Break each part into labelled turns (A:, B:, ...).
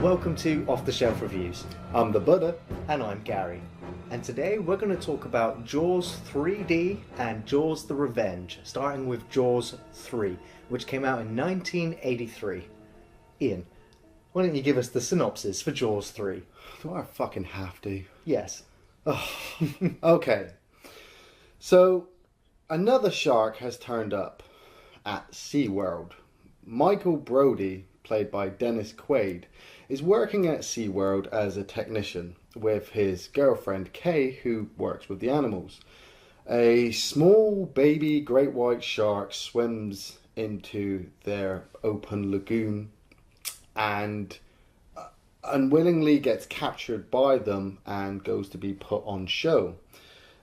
A: welcome to Off the Shelf Reviews.
B: I'm the Buddha.
A: And I'm Gary. And today we're going to talk about Jaws 3D and Jaws the Revenge, starting with Jaws 3, which came out in 1983. Iain, why don't you give us the synopsis for Jaws 3?
B: Do I fucking have to?
A: Yes.
B: Okay. So, another shark has turned up at SeaWorld. Michael Brody, played by Dennis Quaid, is working at SeaWorld as a technician with his girlfriend Kay, who works with the animals. A small baby great white shark swims into their open lagoon and unwillingly gets captured by them and goes to be put on show.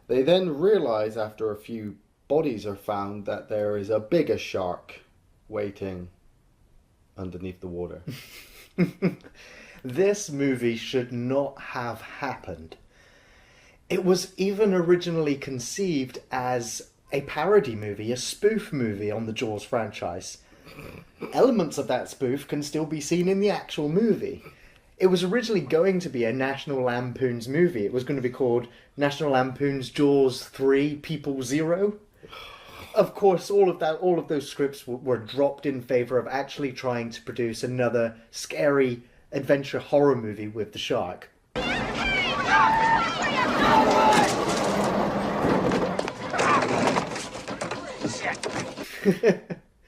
B: They then realize after a few bodies are found that there is a bigger shark waiting underneath the water.
A: This movie should not have happened. It was even originally conceived as a parody movie, a spoof movie on the Jaws franchise. Elements of that spoof can still be seen in the actual movie. It was originally going to be a National Lampoon's movie. It was going to be called National Lampoon's Jaws 3 People Zero. Of course, all of those scripts were dropped in favour of actually trying to produce another scary adventure horror movie with the shark.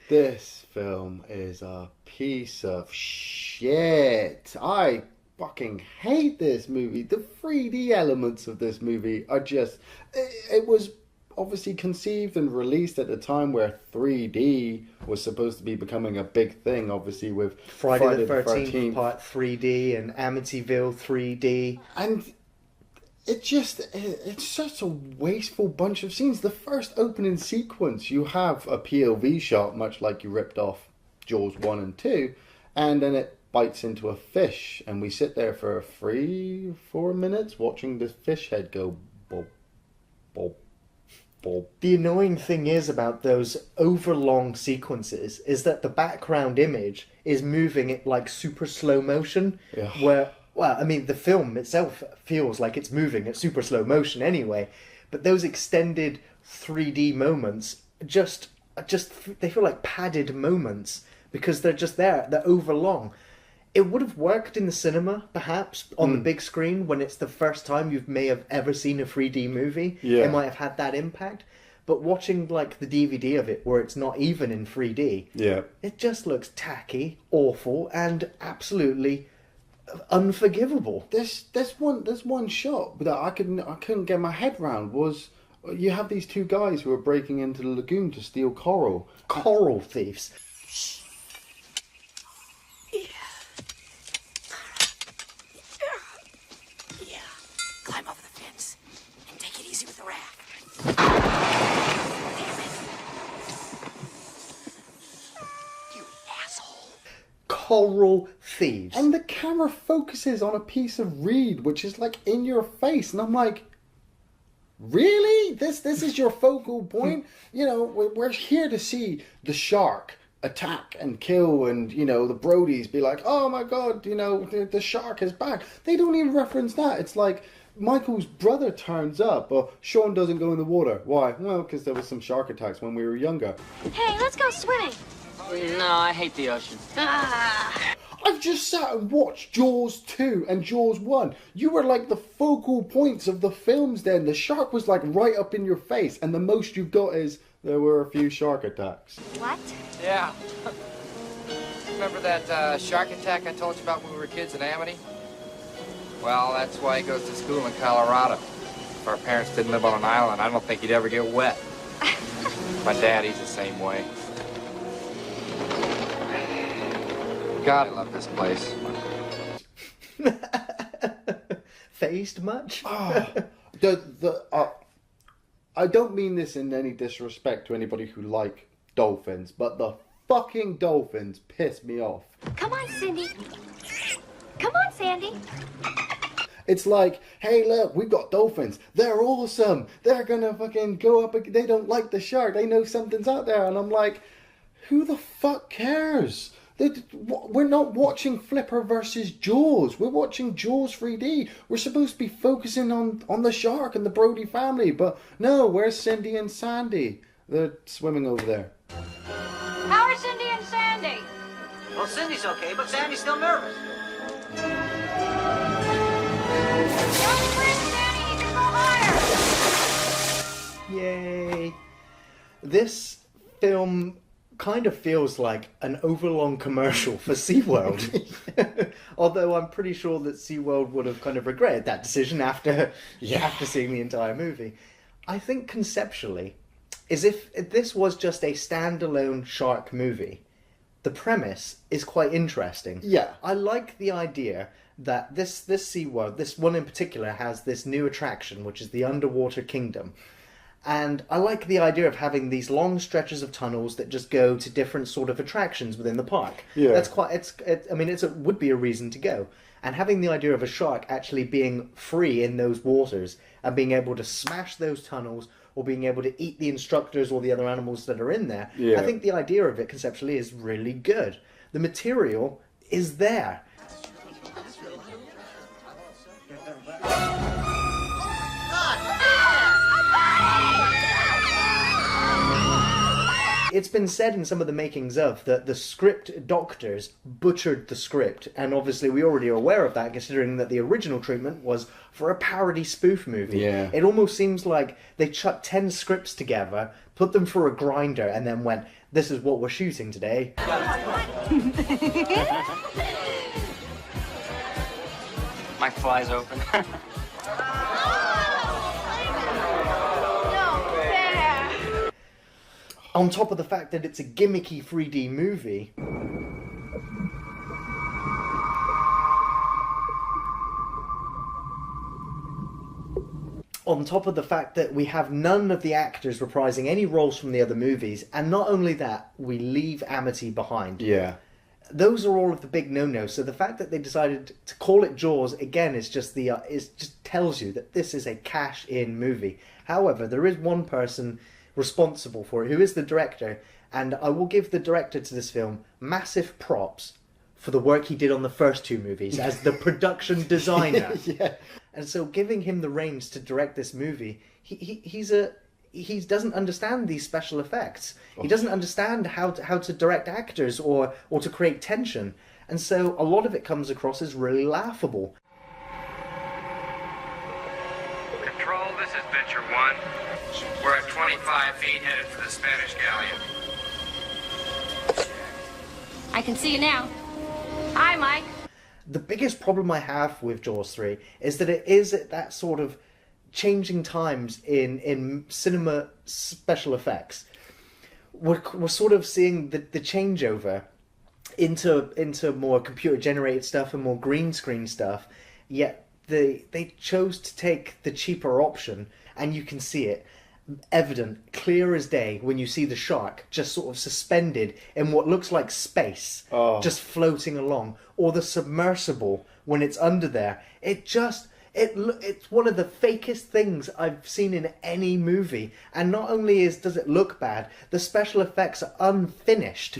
B: This film is a piece of shit. I fucking hate this movie. The 3D elements of this movie are just... It was obviously conceived and released at a time where 3D was supposed to be becoming a big thing, obviously with
A: Friday the 13th Part 3D and Amityville 3D.
B: And it's such a wasteful bunch of scenes. The first opening sequence, you have a POV shot, much like you ripped off Jaws 1 and 2, and then it bites into a fish, and we sit there for 3-4 minutes watching this fish head go bob, bob, bob.
A: The annoying thing is about those overlong sequences is that the background image is moving at like super slow motion, where, well, I mean, the film itself feels like it's moving at super slow motion anyway, but those extended 3D moments just they feel like padded moments because they're just there, they're overlong. It would have worked in the cinema, perhaps, on the big screen when it's the first time you may have ever seen a 3D movie.
B: Yeah.
A: It might have had that impact. But watching like the DVD of it where it's not even in 3D, it just looks tacky, awful, and absolutely unforgivable.
B: There's one shot that I couldn't get my head around. Was you have these two guys who are breaking into the lagoon to steal coral.
A: Coral thieves.
C: Climb over the fence and take it easy with the raft. You asshole.
A: Coral thieves.
B: And the camera focuses on a piece of reed, which is like in your face, and I'm like, really? This is your focal point? You know, we're here to see the shark attack and kill, and you know the Brodies be like, oh my god, you know, the shark is back. They don't even reference that. It's like Michael's brother turns up, or Sean doesn't go in the water. Why? Well, because there was some shark attacks when we were younger.
D: Hey, let's go swimming.
C: No, I hate the ocean.
B: I've just sat and watched Jaws 2 and Jaws 1. You were like the focal points of the films then. The shark was like right up in your face, and the most you got is there were a few shark attacks.
D: What?
E: Yeah. Remember that shark attack I told you about when we were kids in Amity? Well, that's why he goes to school in Colorado. If our parents didn't live on an island, I don't think he'd ever get wet. My dad, he's the same way. God, I love this place.
A: Phased much?
B: I don't mean this in any disrespect to anybody who like dolphins, but the fucking dolphins piss me off.
D: Come on, Cindy. Come on, Sandy.
B: It's like, hey, look, we've got dolphins. They're awesome. They're gonna fucking go up. They don't like the shark. They know something's out there. And I'm like, who the fuck cares? We're not watching Flipper versus Jaws. We're watching Jaws 3D. We're supposed to be focusing on the shark and the Brody family, but no, where's Cindy and Sandy? They're swimming over there.
D: How are Cindy and Sandy?
C: Well, Cindy's okay, but Sandy's still nervous.
D: Don't sprint, Sandy. You can go higher.
A: Yay! This film kind of feels like an overlong commercial for SeaWorld. Although I'm pretty sure that SeaWorld would have kind of regretted that decision after seeing the entire movie. I think conceptually, as if this was just a standalone shark movie, the premise is quite interesting.
B: Yeah.
A: I like the idea that this SeaWorld, this one in particular, has this new attraction, which is the Underwater Kingdom. And I like the idea of having these long stretches of tunnels that just go to different sort of attractions within the park.
B: Yeah.
A: That's quite. Would be a reason to go. And having the idea of a shark actually being free in those waters and being able to smash those tunnels or being able to eat the instructors or the other animals that are in there.
B: Yeah.
A: I think the idea of it conceptually is really good. The material is there. It's been said in some of the makings of that the script doctors butchered the script, and obviously we already are aware of that, considering that the original treatment was for a parody spoof movie.
B: Yeah.
A: It almost seems like they chucked 10 scripts together, put them through a grinder, and then went, "This is what we're shooting today."
C: My fly's open.
A: On top of the fact that it's a gimmicky 3D movie, on top of the fact that we have none of the actors reprising any roles from the other movies, and not only that, we leave Amity behind.
B: Yeah.
A: Those are all of the big no-nos. So the fact that they decided to call it Jaws again is just just tells you that this is a cash-in movie. However, there is one person responsible for it, who is the director, and I will give the director to this film massive props for the work he did on the first two movies as the production designer.
B: Yeah.
A: And so giving him the reins to direct this movie, he doesn't understand these special effects. He doesn't understand how to direct actors or to create tension. And so a lot of it comes across as really laughable.
E: Control, this is Venture 1. We're at 25 feet headed for the Spanish galleon.
D: I can see you now. Hi, Mike.
A: The biggest problem I have with Jaws 3 is that it is at that sort of changing times in cinema special effects. We're sort of seeing the changeover into more computer generated stuff and more green screen stuff, yet they chose to take the cheaper option, and you can see it evident, clear as day, when you see the shark just sort of suspended in what looks like space, just floating along, or the submersible when it's under there. It's one of the fakest things I've seen in any movie. And not only does it look bad, the special effects are unfinished.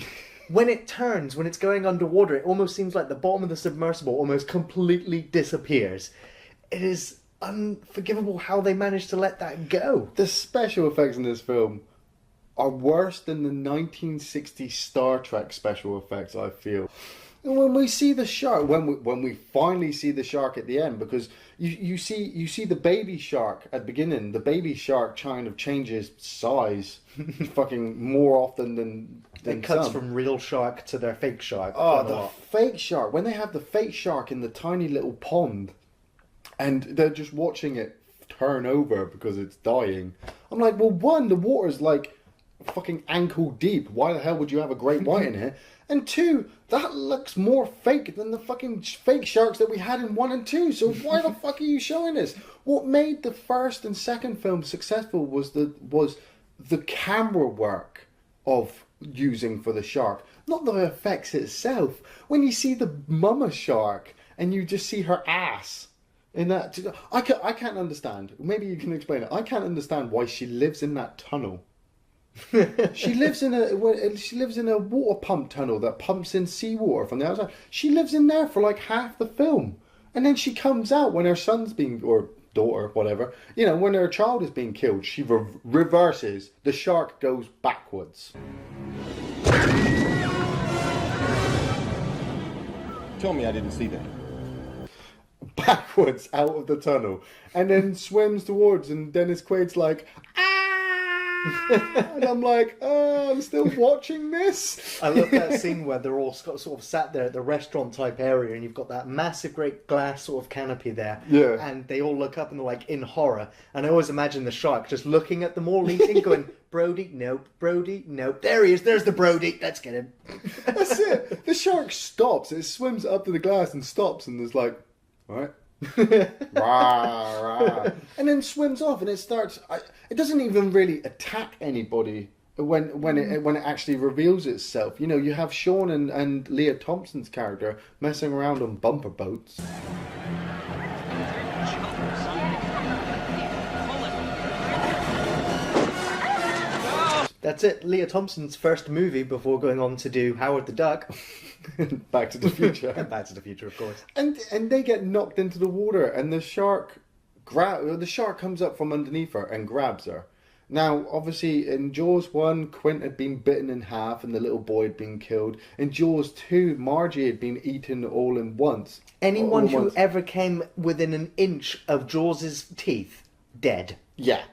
A: When it turns, when it's going underwater, it almost seems like the bottom of the submersible almost completely disappears. It is unforgivable how they managed to let that go.
B: The special effects in this film are worse than the 1960s Star Trek special effects, I feel. And when we see the shark, when we finally see the shark at the end, because you see the baby shark at the beginning, the baby shark kind of changes size fucking more often than
A: It cuts
B: some.
A: from real shark to their fake shark.
B: Oh, the fake shark. When they have the fake shark in the tiny little pond and they're just watching it turn over because it's dying. I'm like, well, one, the water's like fucking ankle deep. Why the hell would you have a great white in here? And two, that looks more fake than the fucking fake sharks that we had in 1 and 2. So why the fuck are you showing this? What made the first and second film successful was the camera work of using for the shark, not the effects itself. When you see the mama shark and you just see her ass in that, I can't understand. Maybe you can explain it. I can't understand why she lives in that tunnel. She lives in a water pump tunnel that pumps in seawater from the outside. She lives in there for like half the film, and then she comes out when her son's being, or daughter, whatever, when her child is being killed. She reverses. The shark goes backwards.
F: Tell me I didn't see that.
B: Backwards out of the tunnel, and then swims towards, and Dennis Quaid's like, and I'm like, oh, I'm still watching this.
A: I love that scene where they're all sort of sat there at the restaurant type area, and you've got that massive great glass sort of canopy there.
B: Yeah.
A: And they all look up and they're like in horror. And I always imagine the shark just looking at them all eating, going, Brody, nope, Brody, nope. There he is, there's the Brody, let's get him.
B: That's it. The shark stops. It swims up to the glass and stops, and there's like, all right. Rah, rah. And then swims off, and it starts. It doesn't even really attack anybody when it actually reveals itself. You have Sean and Leah Thompson's character messing around on bumper boats.
A: That's it. Leah Thompson's first movie before going on to do Howard the Duck.
B: Back to the Future.
A: And Back to the Future, of course.
B: And they get knocked into the water, and the shark comes up from underneath her and grabs her. Now, obviously, in Jaws 1, Quint had been bitten in half and the little boy had been killed. In Jaws 2, Margie had been eaten all in once.
A: Anyone who ever came within an inch of Jaws' teeth, dead.
B: Yeah.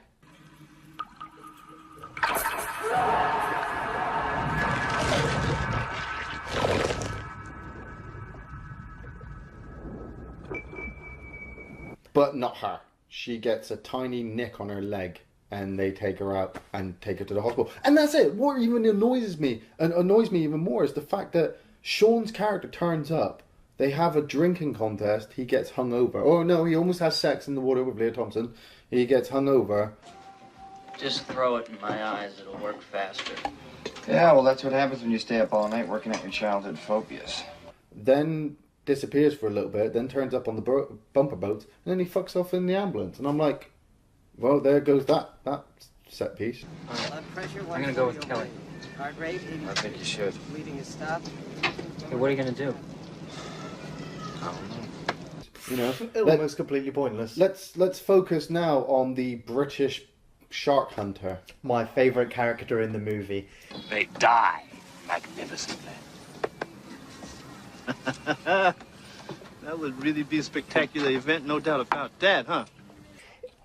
B: But not her. She gets a tiny nick on her leg, and they take her out and take her to the hospital. And that's it. What even annoys me even more is the fact that Sean's character turns up. They have a drinking contest. He gets hung over. Oh no, he almost has sex in the water with Leah Thompson. He gets hung over.
G: Just throw it in my eyes. It'll work faster.
E: Yeah, well, that's what happens when you stay up all night working at your childhood phobias.
B: Then disappears for a little bit, then turns up on the bumper boats, and then he fucks off in the ambulance. And I'm like, well, there goes that set piece.
G: I'm gonna go with Kelly.
E: I think you should.
G: Hey, what are you gonna do?
E: I don't know.
A: Almost completely pointless.
B: Let's focus now on the British shark hunter.
A: My favourite character in the movie.
H: They die magnificently. That would really be a spectacular event, no doubt about that, huh?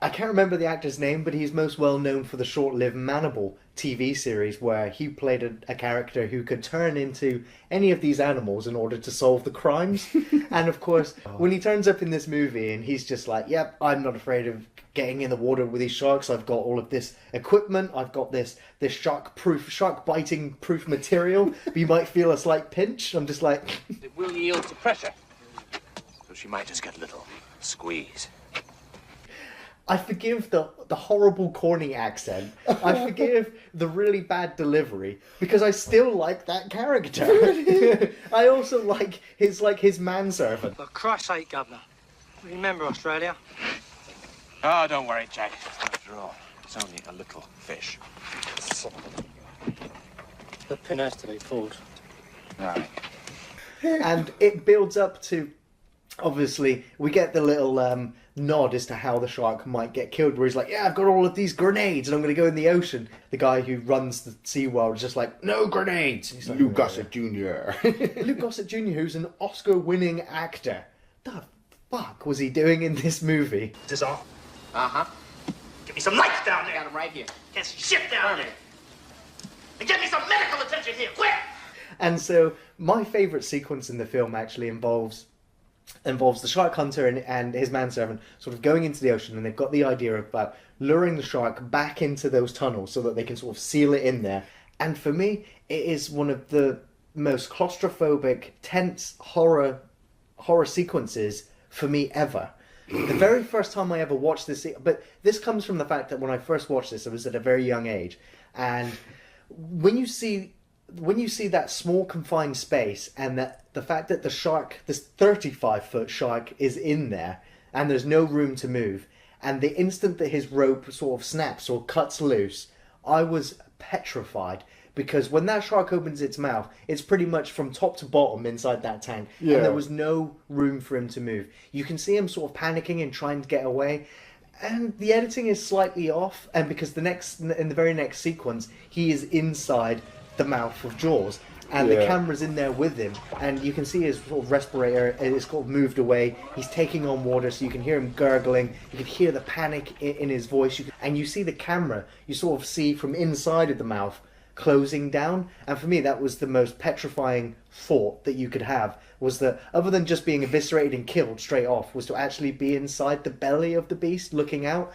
A: I can't remember the actor's name, but he's most well known for the short-lived Manable TV series, where he played a character who could turn into any of these animals in order to solve the crimes. And of course, when he turns up in this movie and he's just like, yep, I'm not afraid of getting in the water with these sharks. I've got all of this equipment. I've got this shark biting proof material. But you might feel a slight pinch. I'm just like...
H: It will yield to pressure. So she might just get a little squeeze.
A: I forgive the horrible corny accent. I forgive the really bad delivery because I still like that character. I also like his manservant.
I: For Christ's sake, Governor. Remember Australia?
H: Oh, don't worry, Jack. After all, it's only a little fish.
I: The pin has to be pulled.
H: All right.
A: And it builds up to, obviously, we get the little nod as to how the shark might get killed, where he's like, yeah, I've got all of these grenades and I'm going to go in the ocean. The guy who runs the SeaWorld is just like, no grenades. And he's like,
B: Lou Gossett Jr.
A: Lou Gossett Jr., who's an Oscar-winning actor. The fuck was he doing in this movie?
H: Is this all?
C: Uh-huh.
H: Give me some lights down there.
C: Got him right here.
H: Can't see shit down there. And get me some medical attention here, quick!
A: And so my favourite sequence in the film actually involves the shark hunter and his manservant sort of going into the ocean, and they've got the idea about luring the shark back into those tunnels so that they can sort of seal it in there. And for me, it is one of the most claustrophobic, tense horror sequences for me ever. The very first time I ever watched this, but this comes from the fact that when I first watched this, I was at a very young age, and when you see that small confined space, and that the fact that the shark, this 35-foot shark, is in there and there's no room to move, and the instant that his rope sort of snaps or cuts loose, I was petrified. Because when that shark opens its mouth, it's pretty much from top to bottom inside that tank.
B: Yeah.
A: And there was no room for him to move. You can see him sort of panicking and trying to get away. And the editing is slightly off. And because in the very next sequence, he is inside the mouth of Jaws. And the camera's in there with him. And you can see his sort of respirator is sort of moved away. He's taking on water, so you can hear him gurgling. You can hear the panic in his voice. And you see the camera, you sort of see from inside of the mouth, closing down. And for me, that was the most petrifying thought that you could have, was that other than just being eviscerated and killed straight off, was to actually be inside the belly of the beast looking out.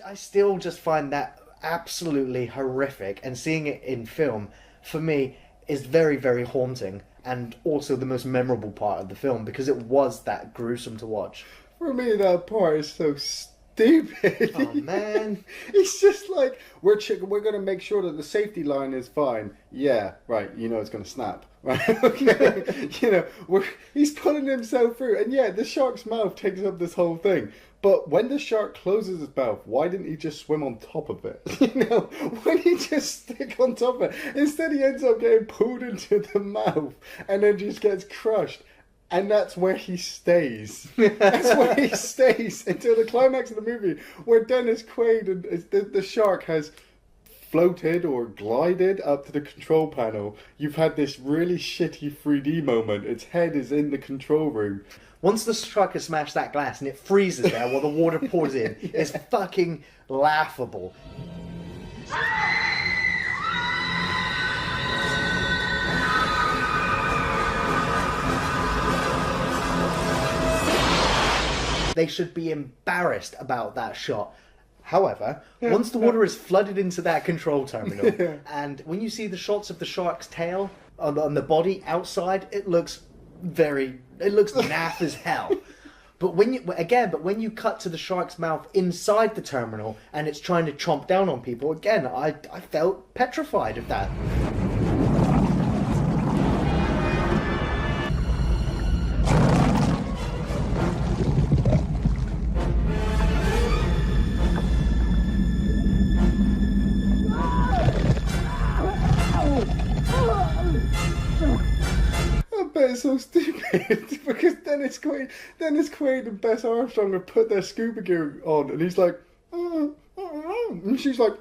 A: I still just find that absolutely horrific, and seeing it in film for me is very, very haunting, and also the most memorable part of the film because it was that gruesome to watch.
B: For me, that part is so stupid.
A: Oh man,
B: it's just like we're going to make sure that the safety line is fine. Yeah, right. You know it's going to snap. Right? Okay. He's pulling himself through, and the shark's mouth takes up this whole thing. But when the shark closes his mouth, why didn't he just swim on top of it? Why didn't he just stick on top of it? Instead, he ends up getting pulled into the mouth and then just gets crushed. And that's where he stays. That's where he stays until the climax of the movie, where Dennis Quaid and the shark has floated or glided up to the control panel. You've had this really shitty 3D moment. Its head is in the control room.
A: Once the shark has smashed that glass and it freezes there while the water pours in, it's fucking laughable. They should be embarrassed about that shot. However, once the water is flooded into that control terminal, and when you see the shots of the shark's tail on the body outside, it looks naff as hell. But when you cut to the shark's mouth inside the terminal and it's trying to chomp down on people, again, I felt petrified of that.
B: It's so stupid because Dennis Quaid and Bess Armstrong have put their scuba gear on, and he's like, and she's like,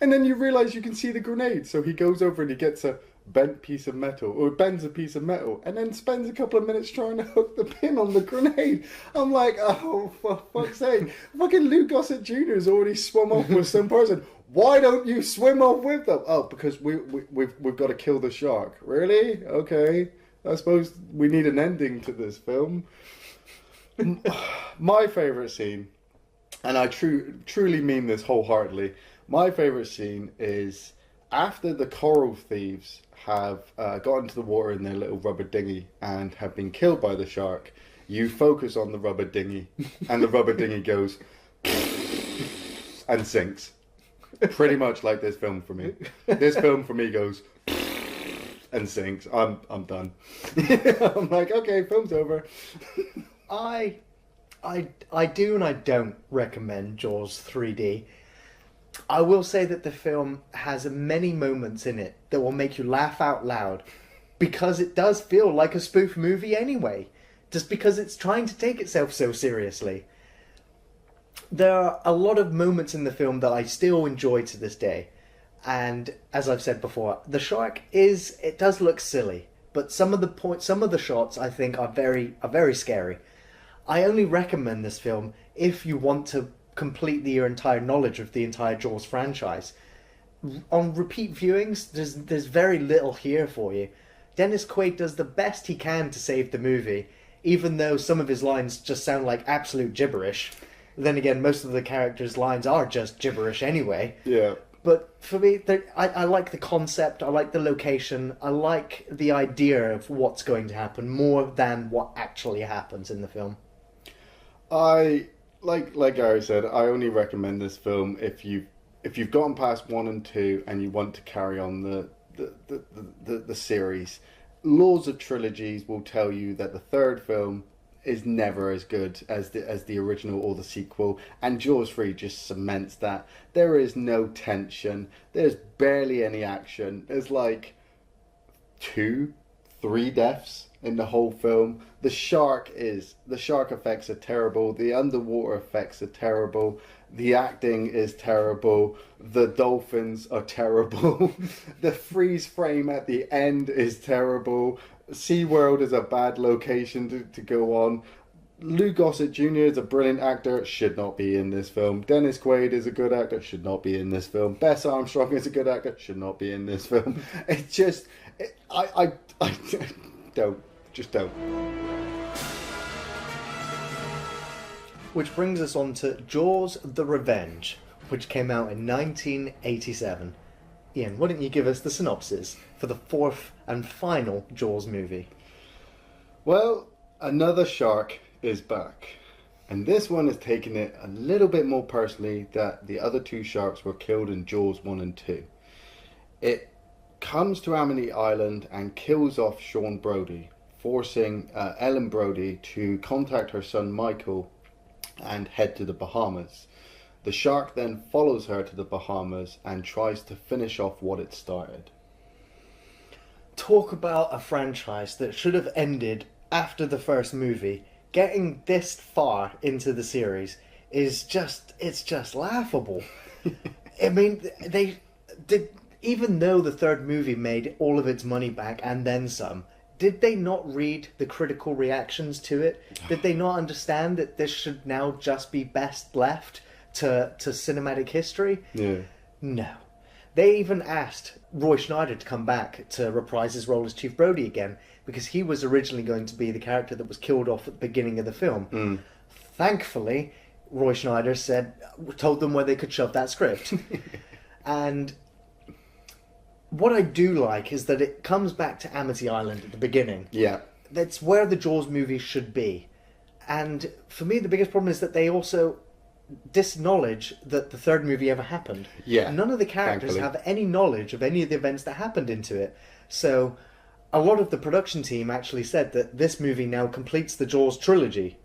B: and then you realise you can see the grenade, so he goes over and he gets a bent piece of metal, or bends a piece of metal, and then spends a couple of minutes trying to hook the pin on the grenade. I'm like, oh, for fuck's sake. Fucking Lou Gossett Jr. has already swum off with some person. Why don't you swim off with them? Oh, because we've got to kill the shark. Really? Okay. I suppose we need an ending to this film. My favourite scene, and I truly mean this wholeheartedly, my favourite scene is after the coral thieves have got into the water in their little rubber dinghy and have been killed by the shark. You focus on the rubber dinghy, and the rubber dinghy goes and sinks. Pretty much like this film for me. This film for me goes and sinks. I'm done. I'm like, okay, film's over.
A: I do and I don't recommend Jaws 3D. I will say that the film has many moments in it that will make you laugh out loud because it does feel like a spoof movie anyway, just because it's trying to take itself so seriously. There are a lot of moments in the film that I still enjoy to this day, and as I've said before, the shark it does look silly, but some of the shots I think are very scary. I only recommend this film if you want to complete your entire knowledge of the entire Jaws franchise. On repeat viewings, there's very little here for you. Dennis Quaid does the best he can to save the movie, even though some of his lines just sound like absolute gibberish. Then again, most of the characters' lines are just gibberish anyway.
B: Yeah.
A: But for me, I like the concept, I like the location, I like the idea of what's going to happen more than what actually happens in the film.
B: Like Gary said, I only recommend this film if if you've gotten past 1 and 2 and you want to carry on the series, laws of trilogies will tell you that the third film is never as good as the original or the sequel, and Jaws 3 just cements that. There is no tension. There's barely any action. There's like 2-3 deaths in the whole film. The shark effects are terrible. The underwater effects are terrible. The acting is terrible. The dolphins are terrible. The freeze frame at the end is terrible. SeaWorld is a bad location to go on. Lou Gossett Jr. is a brilliant actor, should not be in this film. Dennis Quaid is a good actor, should not be in this film. Bess Armstrong is a good actor, should not be in this film. It's just, I don't.
A: Which brings us on to Jaws the Revenge, which came out in 1987. Iain, why don't you give us the synopsis for the fourth and final Jaws movie?
B: Well, another shark is back. And this one is taking it a little bit more personally that the other 2 sharks were killed in Jaws 1 and 2. It comes to Amity Island and kills off Sean Brody, forcing Ellen Brody to contact her son Michael and head to the Bahamas. The shark then follows her to the Bahamas and tries to finish off what it started.
A: Talk about a franchise that should have ended after the first movie. Getting this far into the series is just laughable. I mean, they did, even though the third movie made all of its money back and then some, did they not read the critical reactions to it? Did they not understand that this should now just be best left to cinematic history?
B: Yeah.
A: No. They even asked Roy Schneider to come back to reprise his role as Chief Brody again, because he was originally going to be the character that was killed off at the beginning of the film. Thankfully, Roy Schneider told them where they could shove that script. And what I do like is that it comes back to Amity Island at the beginning.
B: Yeah.
A: That's where the Jaws movie should be. And for me, the biggest problem is that they also disknowledge that the third movie ever happened.
B: Yeah.
A: None of the characters
B: thankfully
A: have any knowledge of any of the events that happened into it. So a lot of the production team actually said that this movie now completes the Jaws trilogy.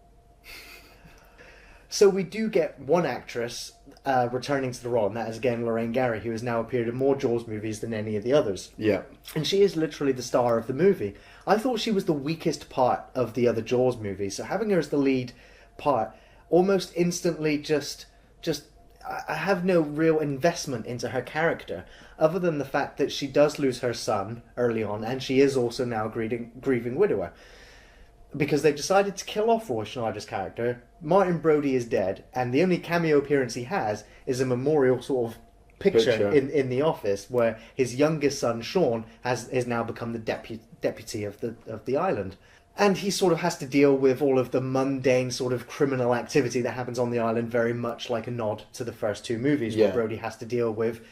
A: So we do get one actress returning to the role, and that is again Lorraine Gary, who has now appeared in more Jaws movies than any of the others.
B: Yeah.
A: And she is literally the star of the movie. I thought she was the weakest part of the other Jaws movies, so having her as the lead part almost instantly just I have no real investment into her character, other than the fact that she does lose her son early on, and she is also now a grieving widower. Because they've decided to kill off Roy Schneider's character. Martin Brody is dead, and the only cameo appearance he has is a memorial sort of picture. In the office where his youngest son Sean is now become the deputy of the island. And he sort of has to deal with all of the mundane sort of criminal activity that happens on the island, very much like a nod to the first 2 movies, where Brody has to deal with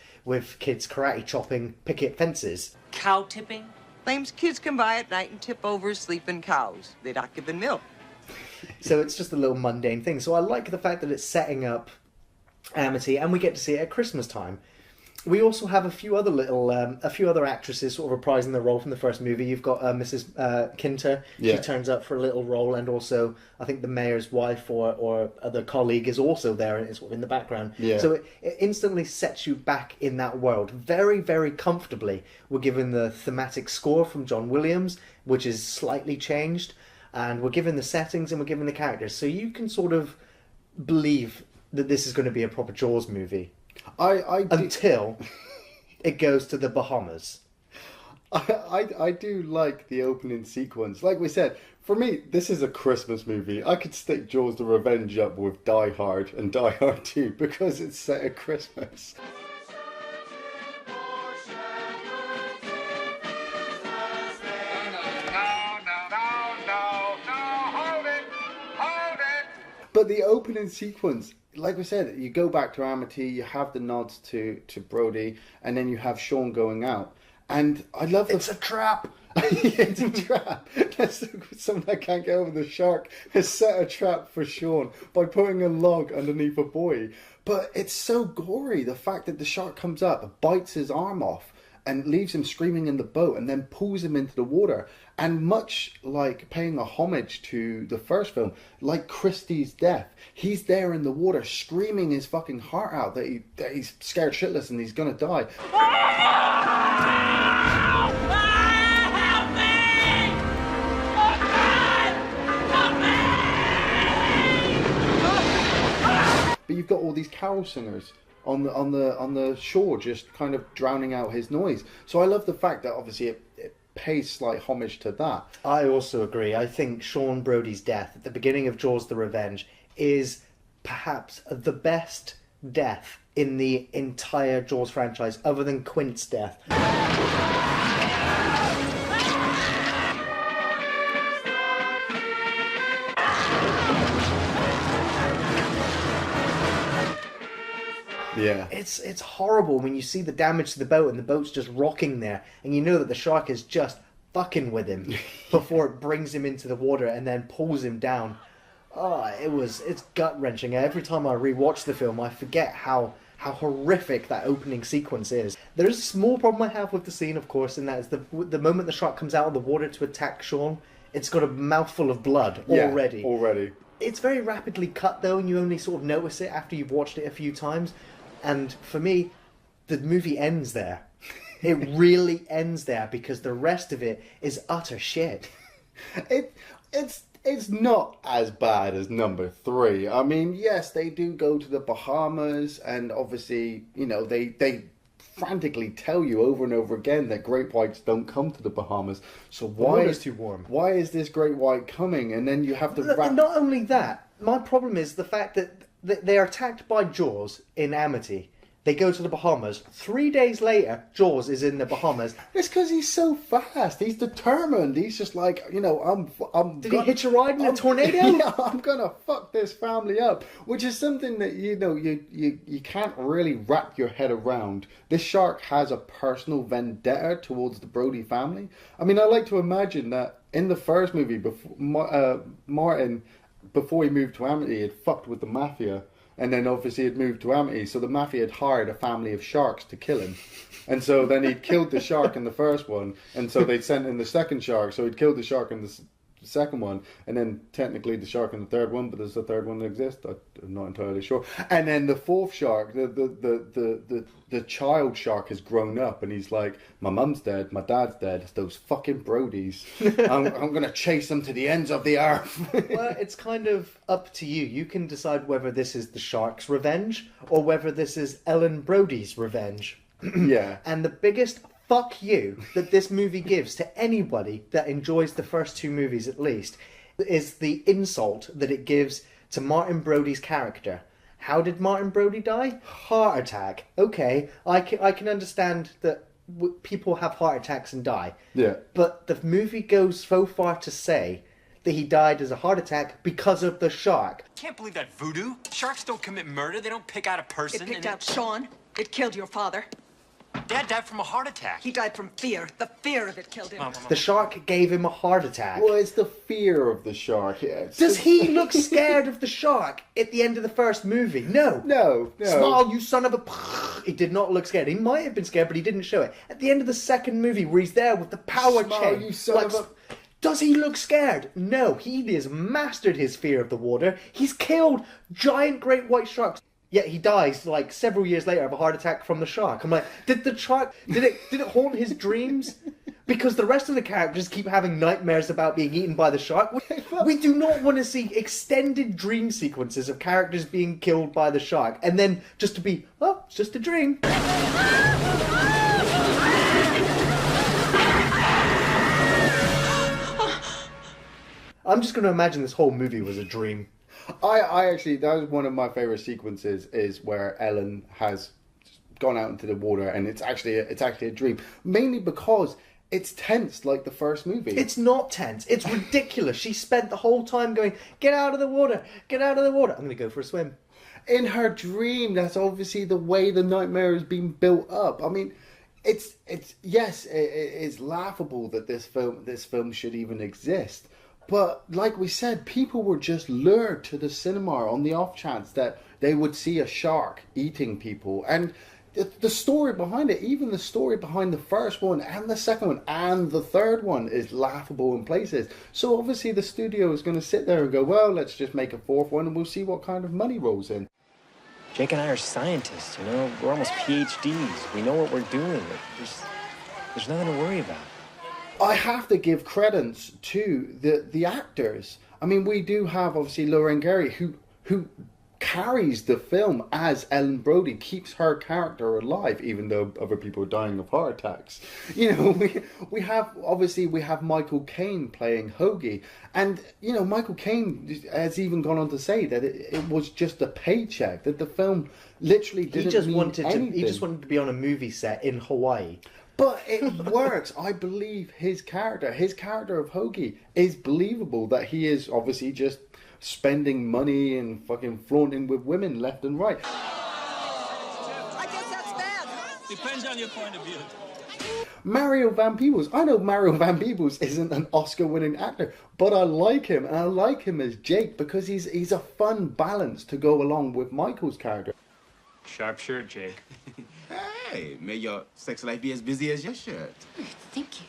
A: kids karate chopping picket fences.
J: Cow tipping?
K: Claims kids come by at night and tip over sleeping cows. They're not giving milk.
A: So it's just a little mundane thing. So I like the fact that it's setting up Amity, and we get to see it at Christmas time. We also have a few other actresses sort of reprising their role from the first movie. You've got Mrs. Kinter.
B: Yeah.
A: She turns up for a little role, and also I think the mayor's wife or other colleague is also there and is sort of in the background.
B: Yeah.
A: So it instantly sets you back in that world very, very comfortably. We're given the thematic score from John Williams, which is slightly changed, and we're given the settings and we're given the characters. So you can sort of believe that this is going to be a proper Jaws movie. Until it goes to the Bahamas.
B: I do like the opening sequence. Like we said, for me, this is a Christmas movie. I could stick Jaws the Revenge up with Die Hard and Die Hard 2 because it's set at Christmas. But the opening sequence, like we said, you go back to Amity, you have the nods to Brody, and then you have Sean going out. And I love
A: It's a trap!
B: It's a trap. That's something I can't get over. The shark has set a trap for Sean by putting a log underneath a buoy. But it's so gory. The fact that the shark comes up, bites his arm off, and leaves him screaming in the boat, and then pulls him into the water. And much like paying a homage to the first film, like Christie's death, he's there in the water screaming his fucking heart out that he's scared shitless and he's gonna die. But you've got all these carol singers on the shore just kind of drowning out his noise. So I love the fact that obviously it pays slight homage to that.
A: I also agree. I think Sean Brody's death at the beginning of Jaws the Revenge is perhaps the best death in the entire Jaws franchise, other than Quint's death.
B: Yeah.
A: It's horrible when you see the damage to the boat and the boat's just rocking there, and you know that the shark is just fucking with him before it brings him into the water and then pulls him down. Oh, it's gut-wrenching. Every time I rewatch the film, I forget how horrific that opening sequence is. There's a small problem I have with the scene, of course, and that is the moment the shark comes out of the water to attack Sean, it's got a mouthful of blood already.
B: Yeah, already.
A: It's very rapidly cut, though, and you only sort of notice it after you've watched it a few times. And for me, the movie ends there. It really ends there because the rest of it is utter shit.
B: It's not as bad as number 3. I mean, yes, they do go to the Bahamas, and obviously, you know, they frantically tell you over and over again that great whites don't come to the Bahamas. So why
A: is too warm?
B: Why is this great white coming? And then you have to
A: Not only that, my problem is the fact that they are attacked by Jaws in Amity. They go to the Bahamas. 3 days later, Jaws is in the Bahamas.
B: It's because he's so fast. He's determined. He's just like, you know,
A: Did he hitch a ride in a tornado?
B: Yeah, I'm gonna fuck this family up. Which is something that, you know, you can't really wrap your head around. This shark has a personal vendetta towards the Brody family. I mean, I like to imagine that in the first movie, before Martin, before he moved to Amity, had fucked with the mafia. And then obviously he'd moved to Amity, so the mafia had hired a family of sharks to kill him. And so then he'd killed the shark in the first one, and so they'd sent in the second shark, so he'd killed the shark in the second one, and then technically the shark in the third one, but there's a third one that exists, I'm not entirely sure. And then the fourth shark, the child shark has grown up, and he's like, my mum's dead, my dad's dead, it's those fucking Brodies. I'm going to chase them to the ends of the earth.
A: Well, it's kind of up to you. You can decide whether this is the shark's revenge or whether this is Ellen Brody's revenge.
B: Yeah.
A: And the biggest fuck you that this movie gives to anybody that enjoys the first two movies at least is the insult that it gives to Martin Brody's character. How did Martin Brody die? Heart attack. Okay, I can understand that people have heart attacks and die.
B: Yeah.
A: But the movie goes so far to say that he died as a heart attack because of the shark.
J: Can't believe that voodoo. Sharks don't commit murder. They don't pick out a person.
L: It picked out Sean. It killed your father.
J: Dad died from a heart attack.
L: He died from fear. The fear of it killed him.
A: The shark gave him a heart attack.
B: Well, it's the fear of the shark. Yeah,
A: Does he look scared of the shark at the end of the first movie? No.
B: No.
A: Smile, you son of a... He did not look scared. He might have been scared, but he didn't show it. At the end of the second movie, where he's there with the power chain...
B: You son of a...
A: Does he look scared? No. He has mastered his fear of the water. He's killed giant great white sharks. Yet he dies like several years later of a heart attack from the shark. I'm like, did the shark did it haunt his dreams? Because the rest of the characters keep having nightmares about being eaten by the shark. We do not want to see extended dream sequences of characters being killed by the shark, and then just to be, oh, it's just a dream. I'm just going to imagine this whole movie was a dream.
B: I actually, that was one of my favourite sequences, is where Ellen has gone out into the water, and it's actually a dream. Mainly because it's tense like the first movie.
A: It's not tense. It's ridiculous. She spent the whole time going, get out of the water, get out of the water. I'm going to go for a swim.
B: In her dream, that's obviously the way the nightmare has been built up. I mean, it's yes, it's laughable that this film should even exist. But like we said, people were just lured to the cinema on the off chance that they would see a shark eating people. And the story behind it, even the story behind the first one and the second one and the third one, is laughable in places. So obviously the studio is going to sit there and go, well, let's just make a fourth one and we'll see what kind of money rolls in.
M: Jake and I are scientists, you know? We're almost PhDs. We know what we're doing. There's nothing to worry about.
B: I have to give credence to the actors. I mean, we do have, obviously, Lorraine who carries the film as Ellen Brody, keeps her character alive, even though other people are dying of heart attacks. You know, we have Michael Caine playing Hoagie. And, you know, Michael Caine has even gone on to say that it was just a paycheck, that the film literally didn't mean anything.
A: He just wanted to be on a movie set in Hawaii.
B: But it works. I believe his character of Hoagie is believable, that he is obviously just spending money and fucking flaunting with women left and right.
L: I guess that's bad.
H: Depends on your point of view.
B: Mario Van Peebles. I know Mario Van Peebles isn't an Oscar-winning actor, but I like him, and I like him as Jake because he's a fun balance to go along with Michael's character.
J: Sharp shirt, Jake.
N: Hey, may your sex life be as busy as your shirt.
C: Thank you.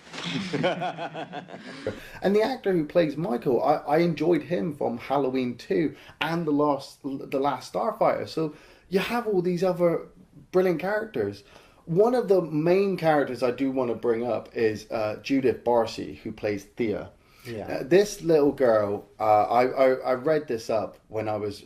B: And the actor who plays Michael, I enjoyed him from Halloween 2 and The Last Starfighter. So you have all these other brilliant characters. One of the main characters I do want to bring up is Judith Barcy, who plays Thea.
A: Yeah.
B: This little girl, I read this up when I was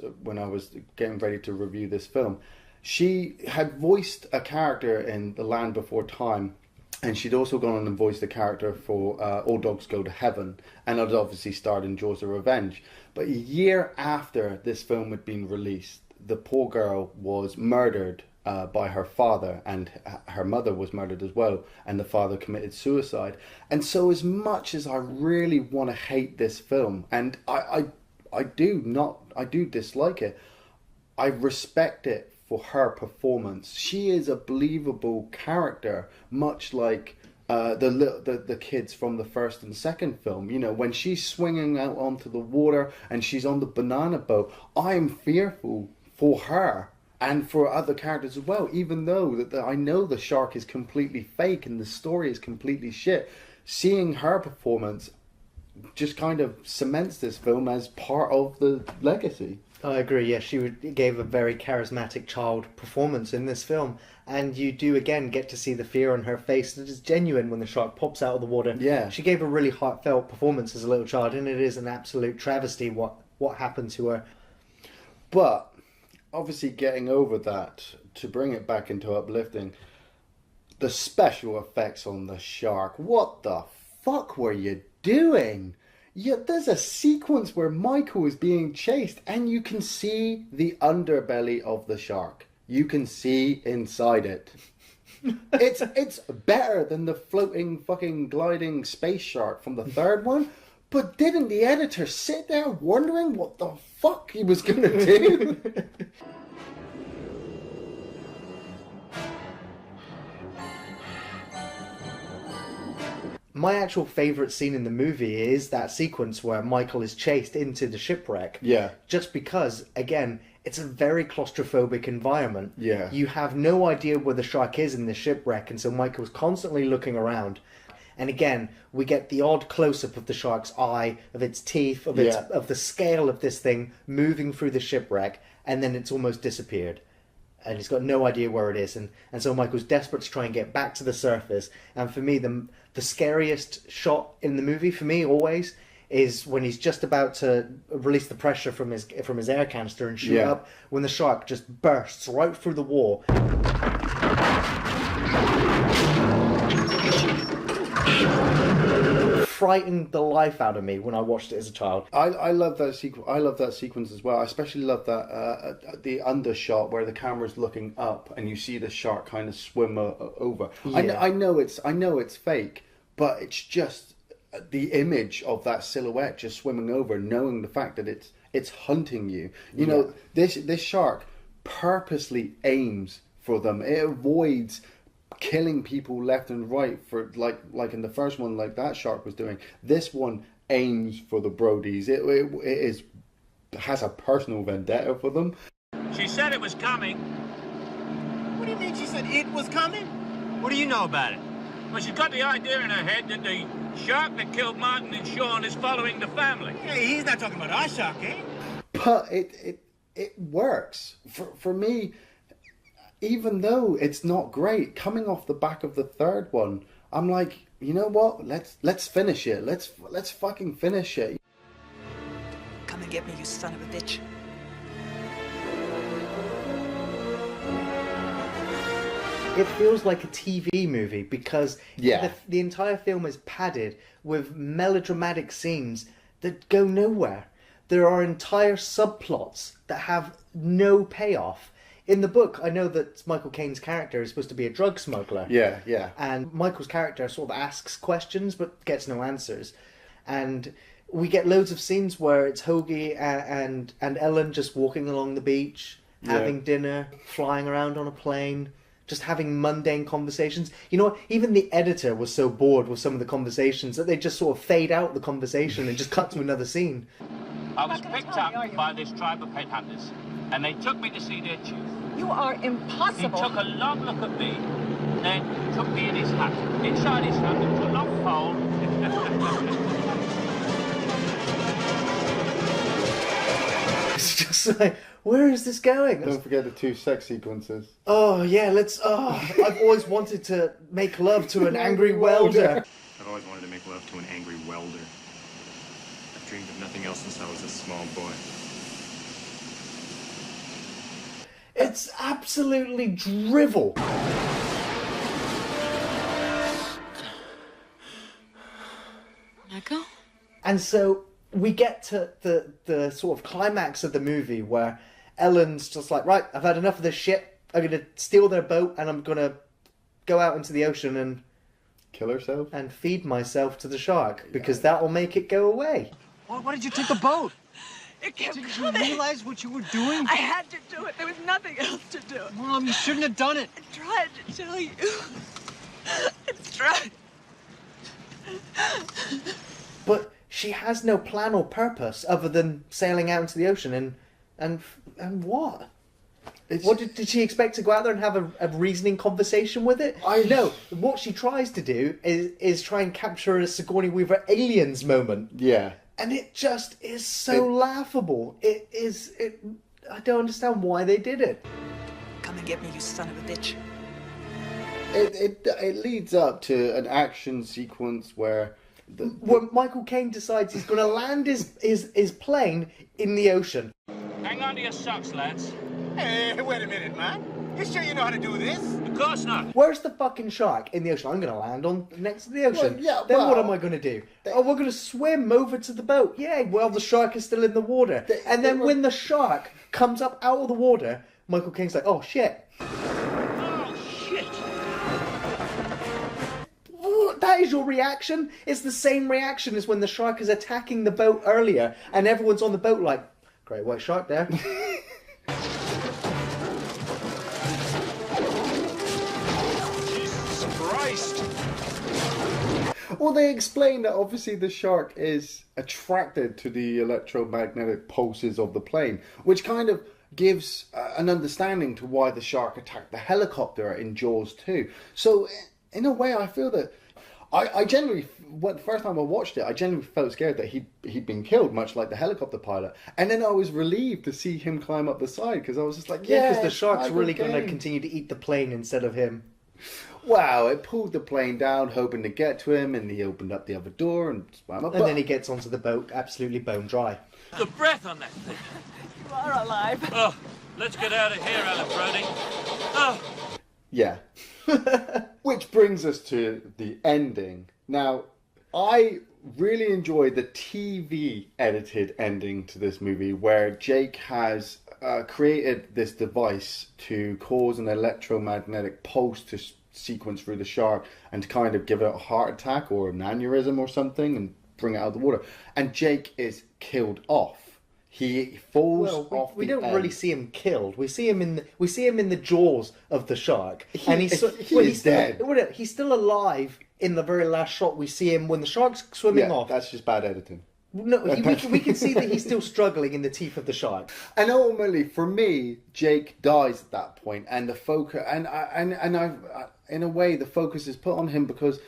B: getting ready to review this film. She had voiced a character in The Land Before Time, and she'd also gone on and voiced a character for All Dogs Go to Heaven, and had obviously starred in Jaws of Revenge. But a year after this film had been released, the poor girl was murdered by her father, and her mother was murdered as well, and the father committed suicide. And so as much as I really want to hate this film, and I do dislike it, I respect it for her performance. She is a believable character, much like the kids from the first and second film. You know, when she's swinging out onto the water and she's on the banana boat, I'm fearful for her and for other characters as well, even though I know the shark is completely fake and the story is completely shit. Seeing her performance just kind of cements this film as part of the legacy.
A: I agree, yeah, she gave a very charismatic child performance in this film, and you do again get to see the fear on her face that is genuine when the shark pops out of the water.
B: Yeah.
A: She gave a really heartfelt performance as a little child, and it is an absolute travesty what happened to her.
B: But obviously getting over that, to bring it back into uplifting, the special effects on the shark, what the fuck were you doing? Yeah, there's a sequence where Michael is being chased and you can see the underbelly of the shark. You can see inside it. It's better than the floating fucking gliding space shark from the third one. But didn't the editor sit there wondering what the fuck he was going to do?
A: My actual favourite scene in the movie is that sequence where Michael is chased into the shipwreck.
B: Yeah.
A: Just because, again, it's a very claustrophobic environment.
B: Yeah.
A: You have no idea where the shark is in the shipwreck, and so Michael's constantly looking around. And again, we get the odd close-up of the shark's eye, of its teeth, of the scale of this thing moving through the shipwreck, and then it's almost disappeared. And he's got no idea where it is. And so Michael's desperate to try and get back to the surface. And for me, the scariest shot in the movie, for me, always, is when he's just about to release the pressure from his air canister and shoot up, when the shark just bursts right through the wall. Frightened the life out of me when I watched it as a child.
B: I love that sequence. I love that sequence as well. I especially love that the undershot where the camera's looking up and you see the shark kind of swim over.
A: Yeah.
B: I know it's fake, but it's just the image of that silhouette just swimming over, knowing the fact that it's hunting you. You know, this shark purposely aims for them. It avoids killing people left and right for like in the first one, like that shark was doing. This one aims for the Brodies. It has a personal vendetta for them.
O: She said it was coming. What do you mean she said it was coming? What do you know about it? Well, she's got the idea in her head that the shark that killed Martin and Sean is following the family. Hey, he's not talking about our shark, eh?
B: But it works. For me, even though it's not great, coming off the back of the third one, I'm like, you know what? Let's finish it. Let's fucking finish it.
L: Come and get me, you son of a bitch.
A: It feels like a TV movie because
B: Yeah.
A: the entire film is padded with melodramatic scenes that go nowhere. There are entire subplots that have no payoff. In the book, I know that Michael Caine's character is supposed to be a drug smuggler.
B: Yeah, yeah.
A: And Michael's character sort of asks questions but gets no answers. And we get loads of scenes where it's Hoagie and Ellen just walking along the beach, having dinner, flying around on a plane, just having mundane conversations. You know what? Even the editor was so bored with some of the conversations that they just sort of fade out the conversation and just cut to another scene.
O: I was picked up by this tribe of headhunters, and they took me to see their chief.
L: You are impossible.
O: He took a long look at me, then took me in his hut. Inside his hut, there was a long pole.
A: It's just like, where is this going?
B: Don't forget the 2 sex sequences.
A: Oh, yeah, I've always wanted to make love to an angry welder.
M: I've always wanted to make love to an angry welder. I've dreamed of nothing else since I was a small boy.
A: It's absolutely drivel.
L: Echo?
A: And so we get to the sort of climax of the movie where Ellen's just like, right, I've had enough of this shit. I'm going to steal their boat and I'm going to go out into the ocean and
B: kill herself
A: and feed myself to the shark because that will make it go away.
I: Why did you take the boat?
L: It kept
I: Did
L: coming.
I: you realize what you were doing?
L: I had to do it. There was nothing else to do.
I: Mom, you shouldn't have done it.
L: I tried to tell you. I tried.
A: But she has no plan or purpose other than sailing out into the ocean and what? Did she expect to go out there and have a reasoning conversation with it? I know. What she tries to do is try and capture a Sigourney Weaver Aliens moment.
B: Yeah.
A: And it just is so laughable. I don't understand why they did it.
L: Come and get me, you son of a bitch.
B: It leads up to an action sequence where
A: when Michael Caine decides he's going to land his plane in the ocean.
O: Hang on to your socks, lads.
J: Hey, wait a minute, man. You sure you know how to do this?
O: Of course not.
A: Where's the fucking shark in the ocean? I'm going to land on next to the ocean.
B: Well,
A: What am I going to do? We're going to swim over to the boat. Yeah, well, the shark is still in the water. And then when the shark comes up out of the water, Michael Caine's like, oh, shit.
O: Oh, shit.
A: That is your reaction? It's the same reaction as when the shark is attacking the boat earlier and everyone's on the boat like, great white shark there.
O: Jesus Christ.
B: Well, they explain that obviously the shark is attracted to the electromagnetic pulses of the plane, which kind of gives an understanding to why the shark attacked the helicopter in Jaws 2. So, in a way, I feel that I generally, the first time I watched it, I genuinely felt scared that he'd been killed, much like the helicopter pilot. And then I was relieved to see him climb up the side, because I was just like,
A: yeah, because the shark's really going to continue to eat the plane instead of him.
B: Wow, it pulled the plane down, hoping to get to him, and he opened up the other door and swam up.
A: And then he gets onto the boat, absolutely bone dry.
O: The breath on that thing.
L: You are alive.
O: Oh, let's get out of here, Alan Brody. Oh.
B: Yeah. Which brings us to the ending. Now, I really enjoyed the TV edited ending to this movie where Jake has created this device to cause an electromagnetic pulse to sequence through the shark and to kind of give it a heart attack or an aneurysm or something and bring it out of the water. And Jake is killed off. He falls
A: Well,
B: off.
A: we
B: the
A: don't
B: edge.
A: really see him killed. We see him in the jaws of the shark, and he's
B: he's dead.
A: He's still alive in the very last shot. We see him when the shark's swimming off.
B: That's just bad editing.
A: No, we can see that he's still struggling in the teeth of the shark.
B: And ultimately, for me, Jake dies at that point, and the focus, and in a way, the focus is put on him because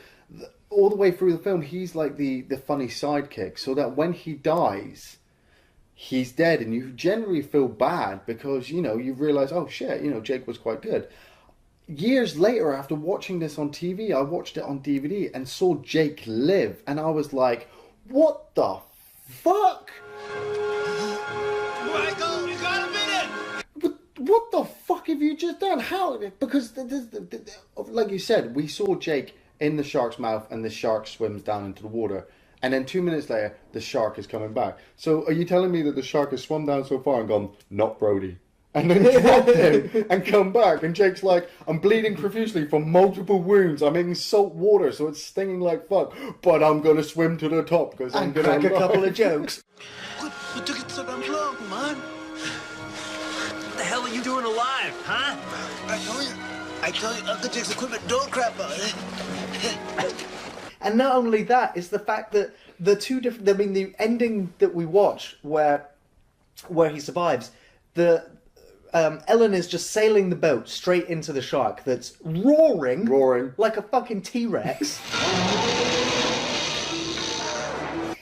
B: all the way through the film, he's like the funny sidekick, so that when he dies, he's dead, and you generally feel bad because you realize, oh shit, Jake was quite good. Years later, after watching this on TV, I watched it on DVD and saw Jake live, and I was like, what the fuck?
O: Michael, you got a minute!
B: What the fuck have you just done? How? Because, like you said, we saw Jake in the shark's mouth and the shark swims down into the water. And then 2 minutes later, the shark is coming back. So are you telling me that the shark has swum down so far and gone, not Brody? And then dropped him and come back. And Jake's like, I'm bleeding profusely from multiple wounds. I'm in salt water, so it's stinging like fuck. But I'm going to swim to the top because I'm going to
A: crack a couple of jokes.
O: What took it so damn long, man?
I: What the hell are you doing alive, huh?
O: I told you, Uncle Jake's equipment don't crap on it.
A: And not only that, it's the fact that the ending that we watch where he survives, Ellen is just sailing the boat straight into the shark that's roaring like a fucking T-Rex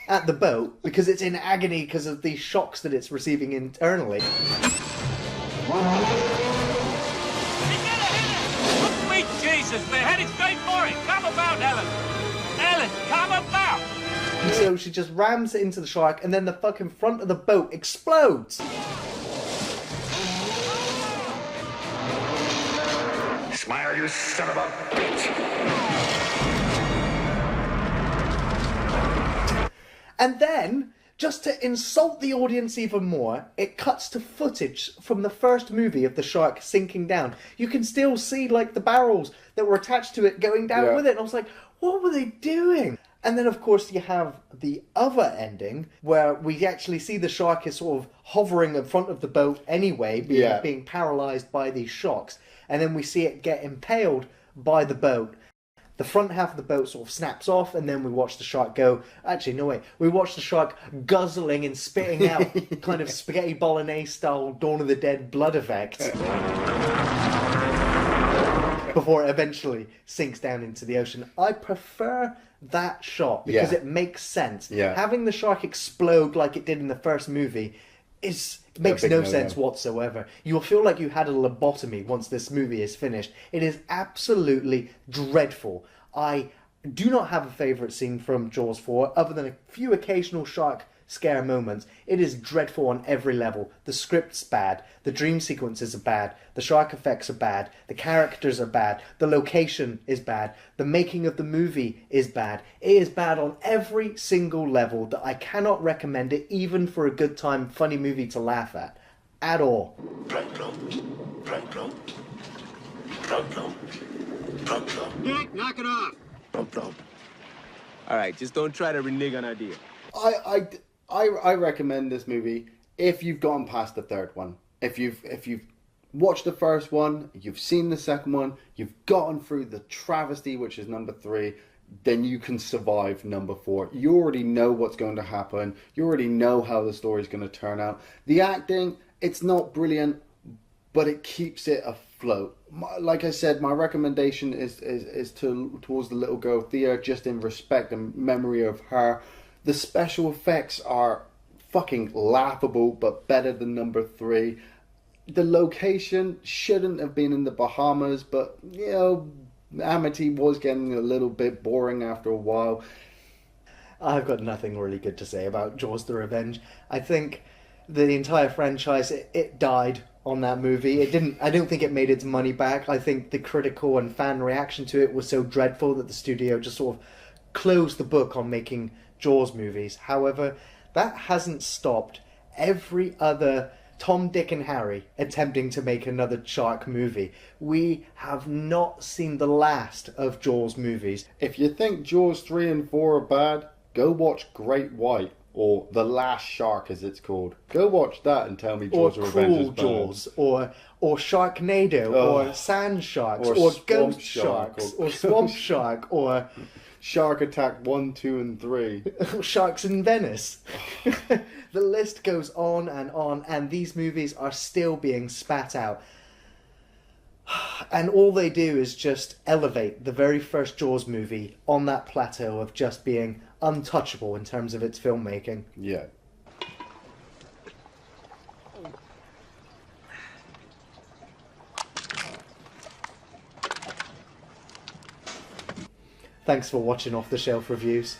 A: at the boat because it's in agony because of the shocks that it's receiving internally.
O: Sweet Jesus, we're heading straight for it. Come about, Ellen. Ellen, come about.
A: And so she just rams it into the shark, and then the fucking front of the boat explodes.
P: Smile, you son of a bitch!
A: And then, just to insult the audience even more, it cuts to footage from the first movie of the shark sinking down. You can still see, like, the barrels that were attached to it going down with it. And I was like, what were they doing? And then, of course, you have the other ending where we actually see the shark is sort of hovering in front of the boat anyway, being paralyzed by these shocks. And then we see it get impaled by the boat. The front half of the boat sort of snaps off, and then we watch the shark go. Actually, no way. We watch the shark guzzling and spitting out kind of spaghetti bolognese style Dawn of the Dead blood effects. Before it eventually sinks down into the ocean. I prefer that shot because it makes sense.
B: Yeah.
A: Having the shark explode like it did in the first movie makes no sense whatsoever. You'll feel like you had a lobotomy once this movie is finished. It is absolutely dreadful. I do not have a favourite scene from Jaws 4 other than a few occasional shark scare moments. It is dreadful on every level. The script's bad. The dream sequences are bad. The shark effects are bad. The characters are bad. The location is bad. The making of the movie is bad. It is bad on every single level that I cannot recommend it even for a good time funny movie to laugh at all.
I: Dick, knock it off.
N: All right, just don't try to renege on our deal.
B: I recommend this movie if you've gotten past the third one. If you've watched the first one, you've seen the second one, you've gotten through the travesty, which is number 3, then you can survive number 4. You already know what's going to happen. You already know how the story's going to turn out. The acting, it's not brilliant, but it keeps it afloat. Like I said, my recommendation is towards the little girl Thea, just in respect and memory of her. The special effects are fucking laughable, but better than number 3. The location shouldn't have been in the Bahamas, but, Amity was getting a little bit boring after a while.
A: I've got nothing really good to say about Jaws the Revenge. I think the entire franchise, it died on that movie. I don't think it made its money back. I think the critical and fan reaction to it was so dreadful that the studio just sort of closed the book on making Jaws movies. However, that hasn't stopped every other Tom, Dick and Harry attempting to make another shark movie. We have not seen the last of Jaws movies.
B: If you think Jaws 3 and 4 are bad, go watch Great White or The Last Shark, as it's called. Go watch that and tell me
A: or
B: Jaws of Revenge is
A: Cruel
B: bad.
A: Jaws, or Sharknado, or Sand Sharks, or
B: Swamp
A: Ghost
B: Shark,
A: Sharks, or Swamp Shark, or
B: Shark Attack 1, 2, and 3.
A: Sharks in Venice. The list goes on, and these movies are still being spat out. And all they do is just elevate the very first Jaws movie on that plateau of just being untouchable in terms of its filmmaking.
B: Yeah.
A: Thanks for watching Off the Shelf Reviews.